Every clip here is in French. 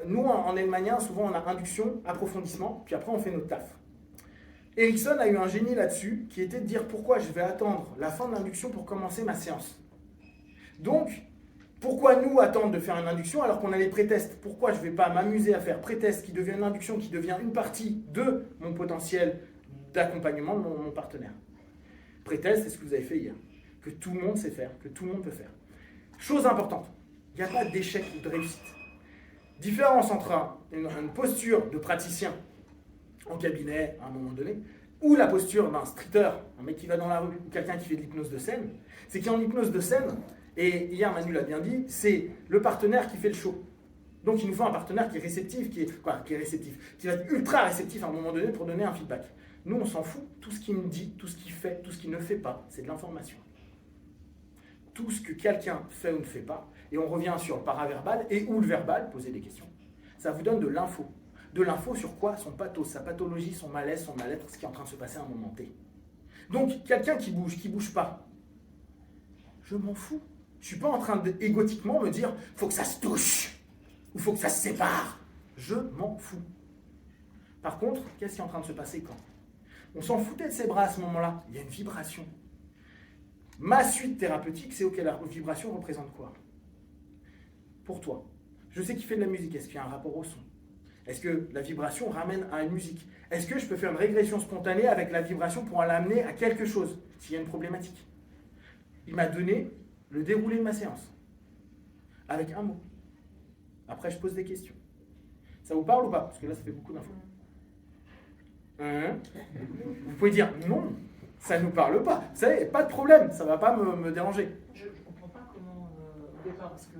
Nous, en Hellmanien, souvent on a induction, approfondissement, puis après on fait notre taf. Erickson a eu un génie là-dessus, qui était de dire pourquoi je vais attendre la fin de l'induction pour commencer ma séance. Donc, pourquoi nous attendre de faire une induction alors qu'on a les pré-tests? Pourquoi je ne vais pas m'amuser à faire pré-test qui devient une induction, qui devient une partie de mon potentiel d'accompagnement de mon partenaire? Pré-test, c'est ce que vous avez fait hier, que tout le monde sait faire, que tout le monde peut faire. Chose importante, il n'y a pas d'échec ou de réussite. Différence entre une posture de praticien en cabinet à un moment donné, ou la posture d'un streeter, un mec qui va dans la rue, ou quelqu'un qui fait de l'hypnose de scène, c'est qu'en hypnose de scène, et hier Manu l'a bien dit, c'est le partenaire qui fait le show. Donc il nous faut un partenaire qui est réceptif, qui va être ultra réceptif à un moment donné pour donner un feedback. Nous on s'en fout, tout ce qu'il me dit, tout ce qu'il fait, tout ce qu'il ne fait pas, c'est de l'information. Tout ce que quelqu'un fait ou ne fait pas, et on revient sur le paraverbal et ou le verbal, poser des questions, ça vous donne de l'info. De l'info sur quoi? Son pathos, sa pathologie, son malaise, son mal-être, ce qui est en train de se passer à un moment T. Donc, quelqu'un qui bouge pas, je m'en fous. Je ne suis pas en train d'égotiquement me dire « faut que ça se touche » ou « faut que ça se sépare ». Je m'en fous. Par contre, qu'est-ce qui est en train de se passer quand? On s'en foutait de ses bras à ce moment-là. Il y a une vibration. Ma suite thérapeutique, c'est OK, la vibration représente quoi? Pour toi. Je sais qu'il fait de la musique. Est-ce qu'il y a un rapport au son? Est-ce que la vibration ramène à une musique? Est-ce que je peux faire une régression spontanée avec la vibration pour l'amener à quelque chose, s'il y a une problématique? Il m'a donné le déroulé de ma séance, avec un mot. Après, je pose des questions. Ça vous parle ou pas? Parce que là, ça fait beaucoup d'infos. Vous pouvez dire non, ça ne nous parle pas. Vous savez, pas de problème, ça ne va pas me déranger. Je ne comprends pas comment, au départ, parce que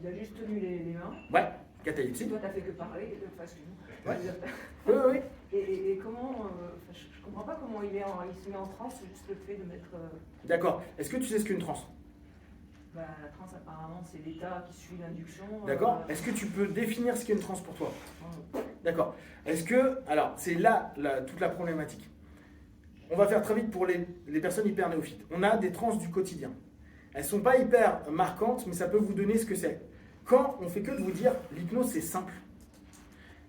il a juste tenu les mains. Ouais, catalepsie. Toi, tu n'as fait que parler, ouais. Oui. Et comment, je ne comprends pas comment il se met en transe, juste le fait de mettre... D'accord. Est-ce que tu sais ce qu'est une transe? La transe, apparemment, c'est l'état qui suit l'induction. D'accord. Est-ce que tu peux définir ce qu'est une transe pour toi? D'accord. Est-ce que... Alors, c'est là toute la problématique. On va faire très vite pour les personnes hyper néophytes. On a des transes du quotidien. Elles ne sont pas hyper marquantes, mais ça peut vous donner ce que c'est. Quand on fait que de vous dire, l'hypnose, c'est simple.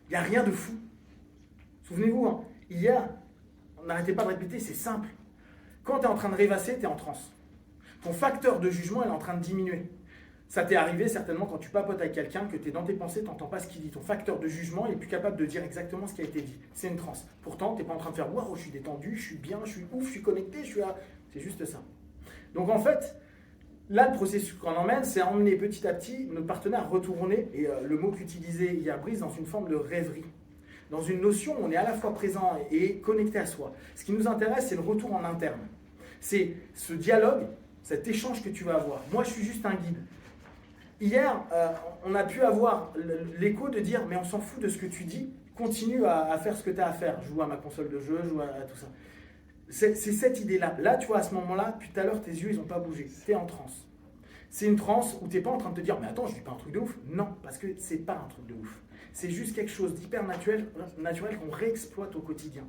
Il n'y a rien de fou. Souvenez-vous, hein, hier, on n'arrêtait pas de répéter, c'est simple. Quand tu es en train de rêvasser, tu es en transe. Ton facteur de jugement est en train de diminuer. Ça t'est arrivé certainement quand tu papotes avec quelqu'un, que tu es dans tes pensées, tu n'entends pas ce qu'il dit. Ton facteur de jugement est plus capable de dire exactement ce qui a été dit. C'est une transe. Pourtant, tu n'es pas en train de faire « Waouh, je suis détendu, je suis bien, je suis ouf, je suis connecté, je suis là. » C'est juste ça. Donc en fait, là, le processus qu'on emmène, c'est emmener petit à petit notre partenaire retourner, et le mot qu'utilisait hier Brice, dans une forme de rêverie. Dans une notion où on est à la fois présent et connecté à soi. Ce qui nous intéresse, c'est le retour en interne. C'est ce dialogue, cet échange que tu vas avoir. Moi, je suis juste un guide. Hier, on a pu avoir l'écho de dire « mais on s'en fout de ce que tu dis, continue à faire ce que tu as à faire. Je joue à ma console de jeu, je joue à tout ça. » C'est cette idée-là. Là, tu vois, à ce moment-là, tout à l'heure, tes yeux, ils n'ont pas bougé. Tu es en transe. C'est une transe où tu n'es pas en train de te dire « mais attends, je ne vis pas un truc de ouf. » Non, parce que ce n'est pas un truc de ouf. C'est juste quelque chose d'hyper naturel qu'on réexploite au quotidien.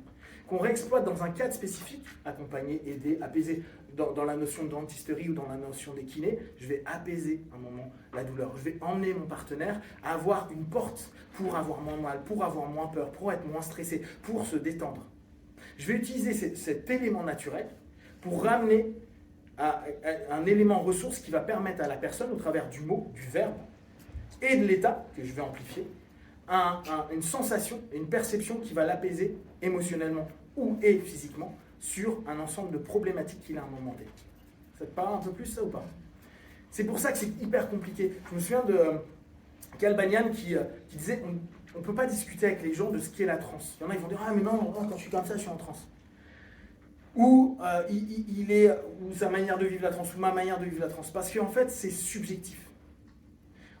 Qu'on réexploite dans un cadre spécifique, accompagner, aider, apaiser. Dans la notion de dentisterie ou dans la notion des kinés, je vais apaiser un moment la douleur. Je vais emmener mon partenaire à avoir une porte pour avoir moins mal, pour avoir moins peur, pour être moins stressé, pour se détendre. Je vais utiliser cet élément naturel pour ramener à un élément ressource qui va permettre à la personne, au travers du mot, du verbe et de l'état, que je vais amplifier, une sensation et une perception qui va l'apaiser émotionnellement et physiquement sur un ensemble de problématiques qu'il a à un moment T. Ça te parle un peu plus, ça, ou pas? C'est pour ça que c'est hyper compliqué. Je me souviens de Calbanian qui disait on ne peut pas discuter avec les gens de ce qu'est la transe. Il y en a, ils vont dire « Ah, mais non, quand je suis comme ça, je suis en transe. » Ou sa manière de vivre la transe, ou ma manière de vivre la transe. Parce qu'en fait, c'est subjectif.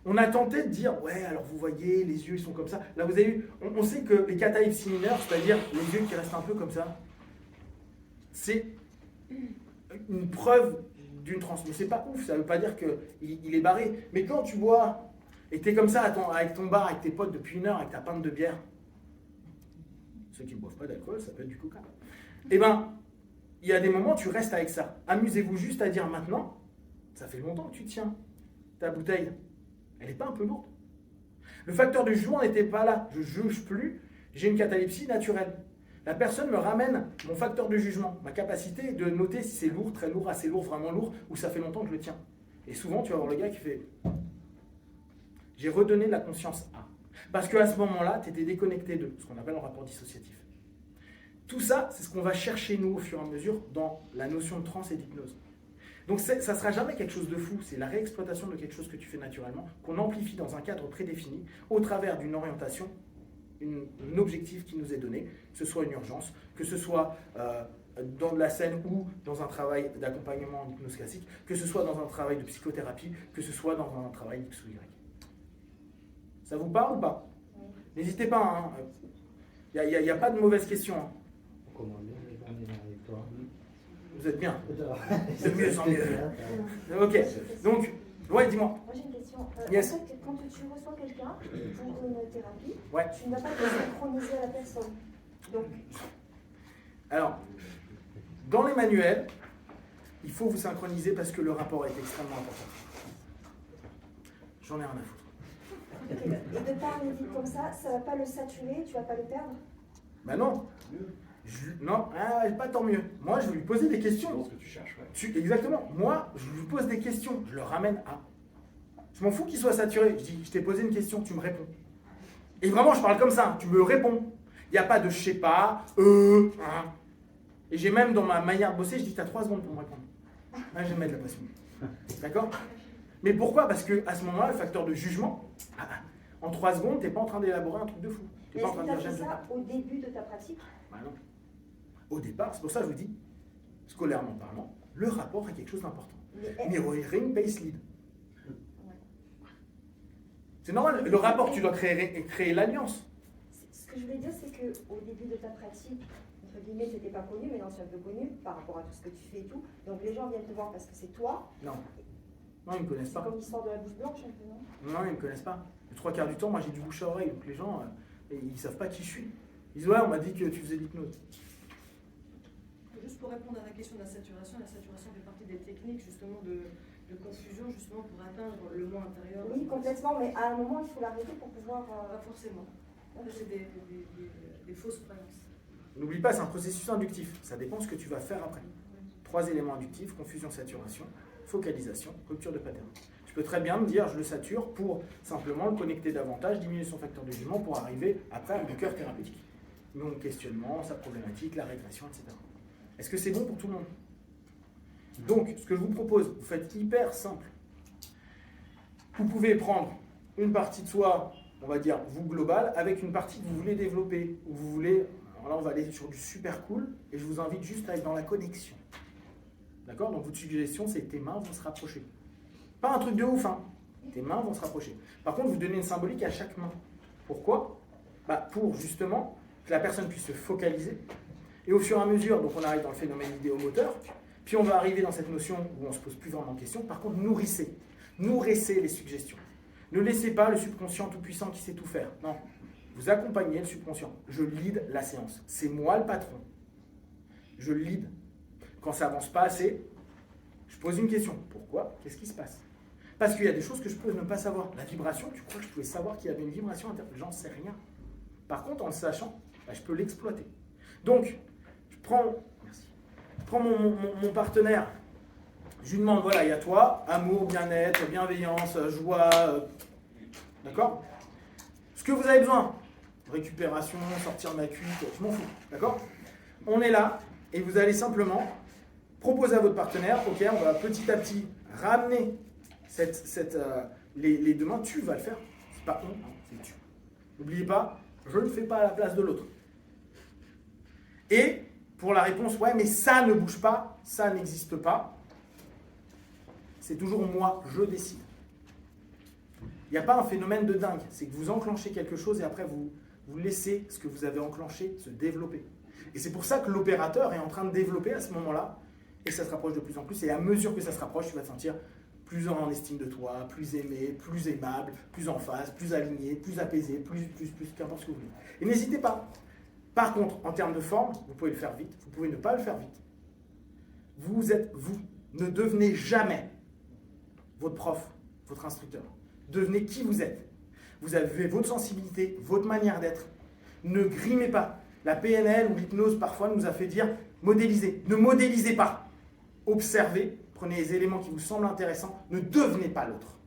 On a tenté de dire, ouais, alors vous voyez, les yeux, ils sont comme ça. Là, vous avez vu, on sait que les catalepsies mineures, c'est-à-dire les yeux qui restent un peu comme ça, c'est une preuve d'une transe. Mais c'est pas ouf, ça veut pas dire qu'il est barré. Mais quand tu bois, et que tu es comme ça avec ton bar, avec tes potes depuis 1 heure, avec ta pinte de bière, ceux qui ne boivent pas d'alcool, ça peut être du coca. Eh bien, il y a des moments où tu restes avec ça. Amusez-vous juste à dire maintenant, ça fait longtemps que tu tiens ta bouteille. Elle n'est pas un peu lourde? Le facteur de jugement n'était pas là. Je ne juge plus, j'ai une catalepsie naturelle. La personne me ramène mon facteur de jugement, ma capacité de noter si c'est lourd, très lourd, assez lourd, vraiment lourd, ou ça fait longtemps que je le tiens. Et souvent, tu vas voir le gars qui fait « J'ai redonné de la conscience à ». Parce qu'à ce moment-là, tu étais déconnecté de ce qu'on appelle un rapport dissociatif. Tout ça, c'est ce qu'on va chercher, nous, au fur et à mesure, dans la notion de transe et d'hypnose. Donc ça ne sera jamais quelque chose de fou, c'est la réexploitation de quelque chose que tu fais naturellement, qu'on amplifie dans un cadre prédéfini, au travers d'une orientation, un objectif qui nous est donné, que ce soit une urgence, que ce soit dans de la scène ou dans un travail d'accompagnement en hypnose classique, que ce soit dans un travail de psychothérapie, que ce soit dans un travail X ou Y. Ça vous parle ou pas? N'hésitez pas, il n'y a pas de mauvaise question. Hein. Comment bien on est avec toi. Vous êtes bien. C'est mieux, sans mieux. Ok, donc, ouais, dis-moi. Moi j'ai une question. Yes. En fait, quand tu reçois quelqu'un pour une thérapie, Ouais. tu ne vas pas te synchroniser à la personne. Donc, Alors, dans les manuels, il faut vous synchroniser parce que le rapport est extrêmement important. J'en ai rien à foutre. et de par une vie comme ça ne va pas le saturer, tu ne vas pas le perdre. Ben non. Non, pas tant mieux. Moi, je vais lui poser des questions. Ce que tu cherches, ouais. Exactement. Moi, je lui pose des questions. Je le ramène à. Je m'en fous qu'il soit saturé. Je dis, je t'ai posé une question, tu me réponds. Et vraiment, je parle comme ça. Tu me réponds. Il n'y a pas de je sais pas, hein. Et j'ai même dans ma manière de bosser, je dis, tu as 3 secondes pour me répondre. Là, je vais mettre la pression. D'accord? Mais pourquoi? Parce qu'à ce moment-là, le facteur de jugement, en 3 secondes, tu n'es pas en train d'élaborer un truc de fou. Tu Mais n'es pas est-ce en que train de tu as dire fait j'aime ça au début de ta pratique? Bah non. Au départ, c'est pour ça que je vous dis, scolairement parlant, le rapport est quelque chose d'important. Mirroring, base lead. C'est normal, le rapport, tu dois créer l'alliance. Ce que je voulais dire, c'est qu'au début de ta pratique, entre guillemets, tu n'étais pas connu, mais non, tu es un peu connu par rapport à tout ce que tu fais et tout. Donc les gens viennent te voir parce que c'est toi. Non. Non, ils ne me connaissent C'est pas. comme l'histoire de la bouche blanche un peu, non? Non, ils ne me connaissent pas. Les 3 quarts du temps, moi j'ai du bouche à oreille, donc les gens, ils ne savent pas qui je suis. Ils disent, ouais, on m'a dit que tu faisais de l'hypnose. Juste pour répondre à la question de la saturation fait partie des techniques justement de confusion justement pour atteindre le moi intérieur. Oui, complètement, mais à un moment, il faut l'arrêter pour pouvoir... Pas forcément. C'est des fausses croyances. N'oublie pas, c'est un processus inductif. Ça dépend de ce que tu vas faire après. 3 éléments inductifs, confusion, saturation, focalisation, rupture de pattern. Je peux très bien me dire, je le sature pour simplement le connecter davantage, diminuer son facteur de jugement pour arriver après à mon cœur thérapeutique. Mon questionnement, sa problématique, la régression, etc. Est-ce que c'est bon pour tout le monde? Donc, ce que je vous propose, vous faites hyper simple. Vous pouvez prendre une partie de soi, on va dire, vous global, avec une partie que vous voulez développer, ou vous voulez, alors là on va aller sur du super cool, et je vous invite juste à être dans la connexion. D'accord? Donc votre suggestion, c'est tes mains vont se rapprocher. Pas un truc de ouf, hein. Tes mains vont se rapprocher. Par contre, vous donnez une symbolique à chaque main. Pourquoi? Pour justement que la personne puisse se focaliser. Et au fur et à mesure, donc on arrive dans le phénomène idéomoteur, puis on va arriver dans cette notion où on ne se pose plus vraiment de questions. Par contre, nourrissez. Nourrissez les suggestions. Ne laissez pas le subconscient tout-puissant qui sait tout faire. Non. Vous accompagnez le subconscient. Je lead la séance. C'est moi le patron. Je lead. Quand ça avance pas assez, je pose une question. Pourquoi? Qu'est-ce qui se passe? Parce qu'il y a des choses que je peux ne pas savoir. La vibration, tu crois que je pouvais savoir qu'il y avait une vibration intérieure? J'en sais rien. Par contre, en le sachant, je peux l'exploiter. Donc, je prends mon partenaire, je lui demande, voilà, il y a toi, amour, bien-être, bienveillance, joie, d'accord? Ce que vous avez besoin, récupération, sortir de ma cuite, je m'en fous, d'accord? On est là, et vous allez simplement proposer à votre partenaire, ok, on va petit à petit ramener les deux mains, tu vas le faire, c'est pas on, c'est tu. N'oubliez pas, je ne le fais pas à la place de l'autre. Et pour la réponse, ouais, mais ça ne bouge pas, ça n'existe pas, c'est toujours moi, je décide. Il n'y a pas un phénomène de dingue, c'est que vous enclenchez quelque chose et après vous laissez ce que vous avez enclenché se développer. Et c'est pour ça que l'opérateur est en train de développer à ce moment-là, et ça se rapproche de plus en plus, et à mesure que ça se rapproche, tu vas te sentir plus en estime de toi, plus aimé, plus aimable, plus en phase, plus aligné, plus apaisé, plus, qu'importe ce que vous voulez. Et n'hésitez pas. Par contre, en termes de forme, vous pouvez le faire vite, vous pouvez ne pas le faire vite. Vous êtes vous. Ne devenez jamais votre prof, votre instructeur. Devenez qui vous êtes. Vous avez votre sensibilité, votre manière d'être. Ne grimez pas. La PNL ou l'hypnose, parfois, nous a fait dire modélisez. Ne modélisez pas. Observez, prenez les éléments qui vous semblent intéressants. Ne devenez pas l'autre.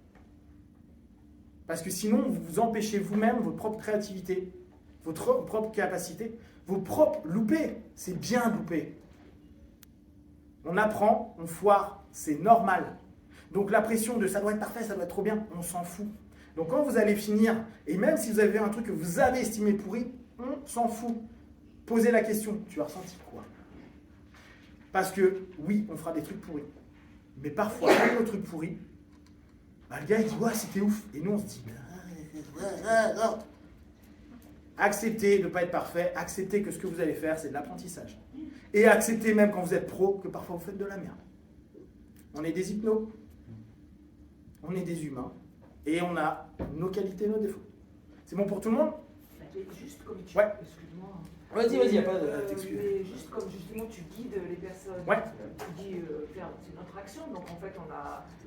Parce que sinon, vous vous empêchez vous-même votre propre créativité, votre propre capacité, vos propres loupés. C'est bien loupé. On apprend, on foire, c'est normal. Donc la pression de ça doit être parfait, ça doit être trop bien, on s'en fout. Donc quand vous allez finir, et même si vous avez un truc que vous avez estimé pourri, on s'en fout. Posez la question, tu as ressenti quoi? Parce que oui, on fera des trucs pourris. Mais parfois, même nos trucs pourris, le gars il dit ouais c'était ouf. Et nous on se dit acceptez de ne pas être parfait, acceptez que ce que vous allez faire c'est de l'apprentissage. Et acceptez même quand vous êtes pro que parfois vous faites de la merde. On est des hypnos, on est des humains et on a nos qualités et nos défauts. C'est bon pour tout le monde? Juste comme tu... Ouais. Excuse-moi. Vas-y, il n'y a pas de t'excuse. Mais juste comme justement tu guides les personnes, Ouais. tu dis faire c'est notre action, donc en fait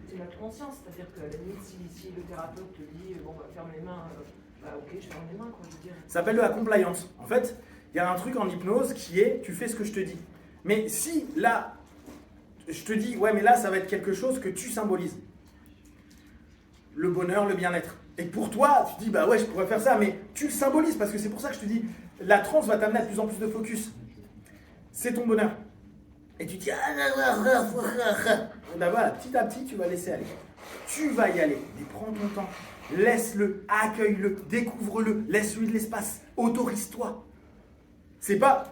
c'est notre conscience, c'est-à-dire que à la limite si le thérapeute te dit bon bah ferme les mains, ok je ferme les mains quoi, je veux dire. Ça s'appelle de la compliance. En fait, il y a un truc en hypnose qui est tu fais ce que je te dis. Mais si là, je te dis ouais mais là ça va être quelque chose que tu symbolises. Le bonheur, le bien-être. Et pour toi, tu dis bah ouais je pourrais faire ça, mais tu le symbolises parce que c'est pour ça que je te dis la transe va t'amener à de plus en plus de focus. C'est ton bonheur. Et tu dis bah voilà, petit à petit tu vas laisser aller. Tu vas y aller, mais prends ton temps. Laisse-le, accueille-le, découvre-le, laisse-lui de l'espace, autorise-toi. C'est pas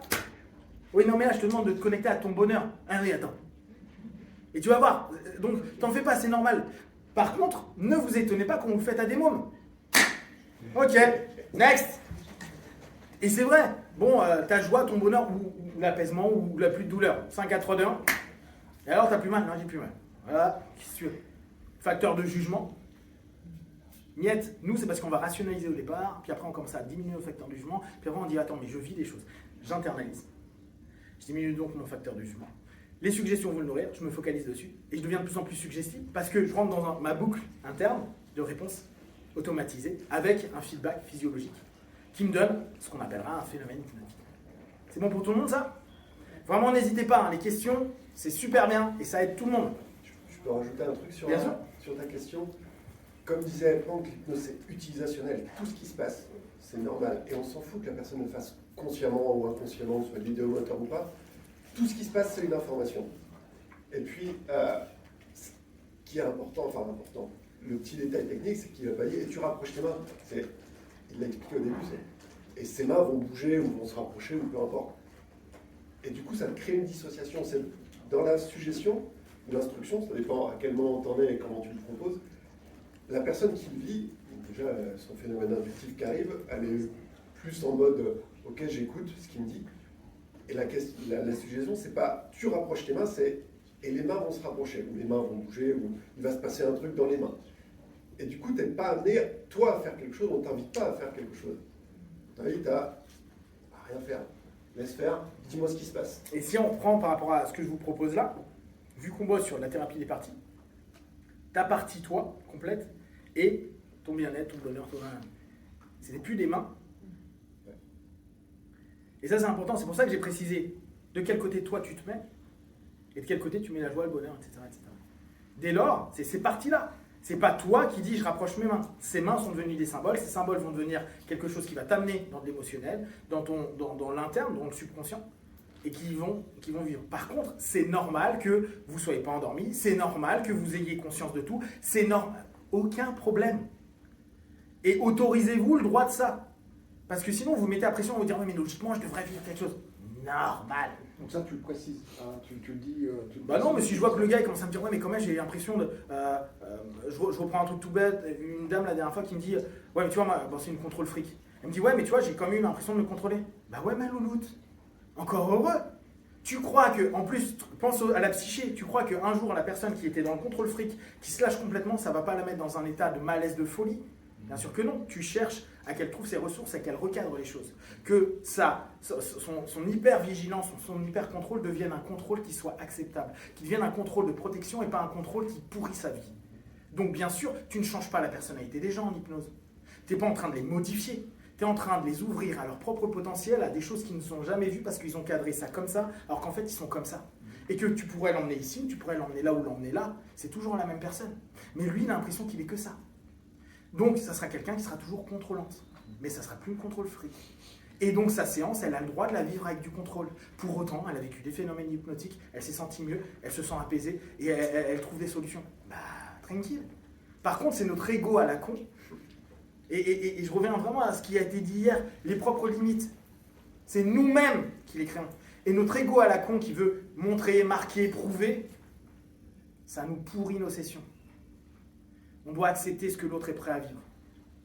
oui non mais là je te demande de te connecter à ton bonheur. Ah oui attends. Et tu vas voir, donc t'en fais pas, c'est normal. Par contre, ne vous étonnez pas quand vous le faites à des mômes. Ok, next. Et c'est vrai, bon, ta joie, ton bonheur, ou l'apaisement, ou la plus de douleur. 5, 4, 3, 2, 1. Et alors, t'as plus mal? Non, j'ai plus mal. Voilà, qu'est-ce que tu veux? Facteur de jugement. Miette, nous, c'est parce qu'on va rationaliser au départ, puis après, on commence à diminuer le facteur de jugement, puis après, on dit, attends, mais je vis les choses. J'internalise. Je diminue donc mon facteur de jugement. Les suggestions vont le nourrir, je me focalise dessus, et je deviens de plus en plus suggestif, parce que je rentre dans ma boucle interne de réponse automatisée, avec un feedback physiologique, qui me donne ce qu'on appellera un phénomène hypnotique. C'est bon pour tout le monde, ça? Vraiment, n'hésitez pas, hein, les questions, c'est super bien, et ça aide tout le monde. Je peux rajouter un truc Bien sûr. sur ta question. Comme disait Planck, l'hypnose c'est utilisationnel. Tout ce qui se passe, c'est normal. Et on s'en fout que la personne le fasse consciemment ou inconsciemment, soit vidéomoteur ou pas. Tout ce qui se passe, c'est une information. Et puis, ce qui est important, le petit détail technique, c'est qu'il va pas dire, et tu rapproches tes mains. Il l'a expliqué au début, et ses mains vont bouger ou vont se rapprocher ou peu importe. Et du coup, ça crée une dissociation. C'est dans la suggestion ou l'instruction, ça dépend à quel moment t'en es et comment tu le proposes. La personne qui le vit, déjà son phénomène intuitif qui arrive, elle est plus en mode ok, j'écoute ce qu'il me dit. Et la suggestion, c'est pas tu rapproches tes mains, c'est et les mains vont se rapprocher, ou les mains vont bouger, ou il va se passer un truc dans les mains. Et du coup, tu n'es pas amené, toi, à faire quelque chose, on ne t'invite pas à faire quelque chose. On t'invite à rien faire. Laisse faire, dis-moi ce qui se passe. Et si on reprend par rapport à ce que je vous propose là, vu qu'on bosse sur la thérapie des parties, ta partie, toi, complète, et ton bien-être, ton bonheur, ton... Ce n'est plus des mains. Et ça, c'est important. C'est pour ça que j'ai précisé de quel côté toi tu te mets et de quel côté tu mets la joie, le bonheur, etc. etc. Dès lors, c'est ces parties-là. C'est pas toi qui dis je rapproche mes mains. Ces mains sont devenues des symboles. Ces symboles vont devenir quelque chose qui va t'amener dans de l'émotionnel, dans l'interne, dans le subconscient, et qui vont vivre. Par contre, c'est normal que vous ne soyez pas endormi. C'est normal que vous ayez conscience de tout. C'est normal. Aucun problème. Et autorisez-vous le droit de ça. Parce que sinon, vous mettez la pression, vous dire, oui, mais logiquement, je devrais vivre quelque chose. Normal. Donc ça, tu le précises, hein, tu le dis. Bah non, mais si je vois que le gars il commence à me dire, ouais, mais quand même, j'ai l'impression de. Je reprends un truc tout bête. Une dame la dernière fois qui me dit, ouais, mais tu vois, moi, bon, c'est une contrôle fric. Elle me dit, ouais, mais tu vois, j'ai quand même eu l'impression de me contrôler. Bah ouais, ma louloute. Encore heureux. Tu crois que, en plus, pense à la psyché, tu crois qu'un jour, la personne qui était dans le contrôle fric, qui se lâche complètement, ça va pas la mettre dans un état de malaise, de folie? Bien sûr que non. Tu cherches à qu'elle trouve ses ressources, à qu'elle recadre les choses. Que son hyper-vigilance, son hyper-contrôle devienne un contrôle qui soit acceptable, qui devienne un contrôle de protection et pas un contrôle qui pourrit sa vie. Donc bien sûr, tu ne changes pas la personnalité des gens en hypnose. Tu n'es pas en train de les modifier. Tu es en train de les ouvrir à leur propre potentiel, à des choses qu'ils ne sont jamais vues parce qu'ils ont cadré ça comme ça, alors qu'en fait, ils sont comme ça. Et que tu pourrais l'emmener ici, tu pourrais l'emmener là ou l'emmener là, c'est toujours la même personne. Mais lui, il a l'impression qu'il est que ça. Donc, ça sera quelqu'un qui sera toujours contrôlante. Mais ça sera plus une contrôle free. Et donc, sa séance, elle a le droit de la vivre avec du contrôle. Pour autant, elle a vécu des phénomènes hypnotiques, elle s'est sentie mieux, elle se sent apaisée et elle trouve des solutions. Bah, tranquille. Par contre, c'est notre ego à la con. Et je reviens vraiment à ce qui a été dit hier, les propres limites. C'est nous-mêmes qui les créons. Et notre ego à la con qui veut montrer, marquer, prouver, ça nous pourrit nos sessions. On doit accepter ce que l'autre est prêt à vivre.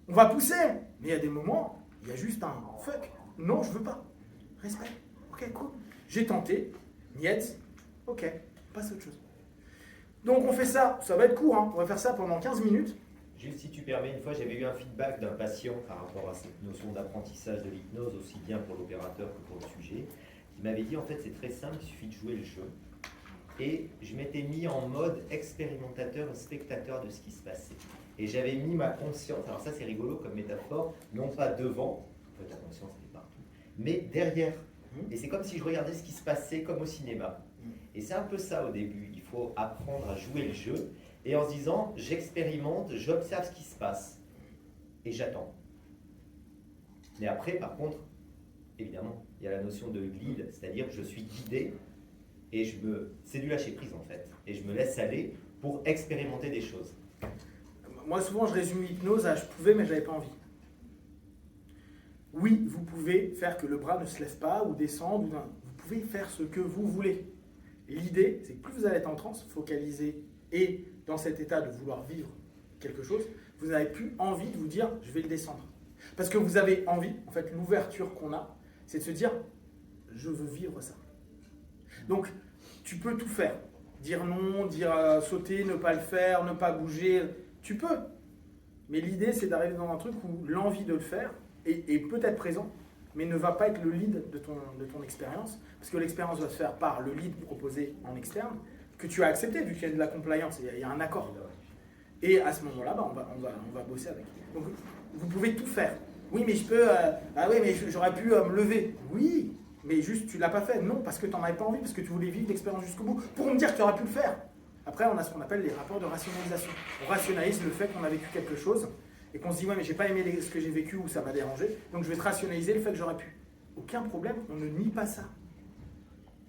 On va pousser, mais il y a des moments, il y a juste un fuck. Non, je veux pas. Respect. Ok, cool. J'ai tenté. Niet. Ok, passe à autre chose. Donc on fait ça. Ça va être court, hein. On va faire ça pendant 15 minutes. Juste si tu permets, une fois j'avais eu un feedback d'un patient par rapport à cette notion d'apprentissage de l'hypnose, aussi bien pour l'opérateur que pour le sujet, qui m'avait dit en fait c'est très simple, il suffit de jouer le jeu. Et je m'étais mis en mode expérimentateur et spectateur de ce qui se passait. Et j'avais mis ma conscience, alors ça c'est rigolo comme métaphore, non pas devant, en fait la conscience était partout, mais derrière. Et c'est comme si je regardais ce qui se passait comme au cinéma. Et c'est un peu ça au début, il faut apprendre à jouer le jeu, et en se disant, j'expérimente, j'observe ce qui se passe, et j'attends. Mais après, par contre, évidemment, il y a la notion de lead, c'est-à-dire que je suis guidé, et c'est du lâcher prise en fait, et je me laisse aller pour expérimenter des choses. Moi, souvent, je résume l'hypnose à « je pouvais, mais je n'avais pas envie ». Oui, vous pouvez faire que le bras ne se lève pas ou descende, vous pouvez faire ce que vous voulez. L'idée, c'est que plus vous allez être en transe, focalisé et dans cet état de vouloir vivre quelque chose, vous n'avez plus envie de vous dire « je vais le descendre ». Parce que vous avez envie, en fait, l'ouverture qu'on a, c'est de se dire « je veux vivre ça ». Donc, tu peux tout faire. Dire non, dire sauter, ne pas le faire, ne pas bouger, tu peux. Mais l'idée, c'est d'arriver dans un truc où l'envie de le faire est peut-être présent, mais ne va pas être le lead de ton expérience, parce que l'expérience va se faire par le lead proposé en externe, que tu as accepté, vu qu'il y a de la compliance, il y a un accord. Et à ce moment-là, bah, on va bosser avec. Donc, vous pouvez tout faire. Oui, mais je peux... ah oui, mais j'aurais pu me lever. Oui, mais juste, tu ne l'as pas fait. Non, parce que tu n'en avais pas envie, parce que tu voulais vivre l'expérience jusqu'au bout, pour me dire que tu aurais pu le faire. Après, on a ce qu'on appelle les rapports de rationalisation. On rationalise le fait qu'on a vécu quelque chose, et qu'on se dit, ouais, mais j'ai pas aimé ce que j'ai vécu ou ça m'a dérangé, donc je vais te rationaliser le fait que j'aurais pu. Aucun problème, on ne nie pas ça.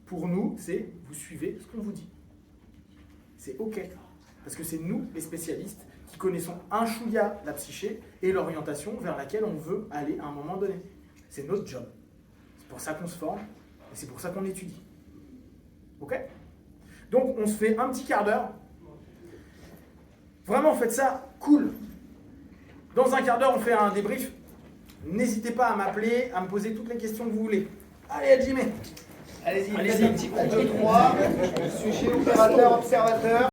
Pour nous, c'est vous suivez ce qu'on vous dit. C'est OK. Parce que c'est nous, les spécialistes, qui connaissons un chouïa la psyché et l'orientation vers laquelle on veut aller à un moment donné. C'est notre job. C'est pour ça qu'on se forme et c'est pour ça qu'on étudie. OK ? Donc, on se fait un petit quart d'heure. Vraiment, faites ça cool. Dans un quart d'heure, on fait un débrief. N'hésitez pas à m'appeler, à me poser toutes les questions que vous voulez. Allez, Hajime. Allez-y, un petit compte de 3. Je suis chez opérateur, observateur.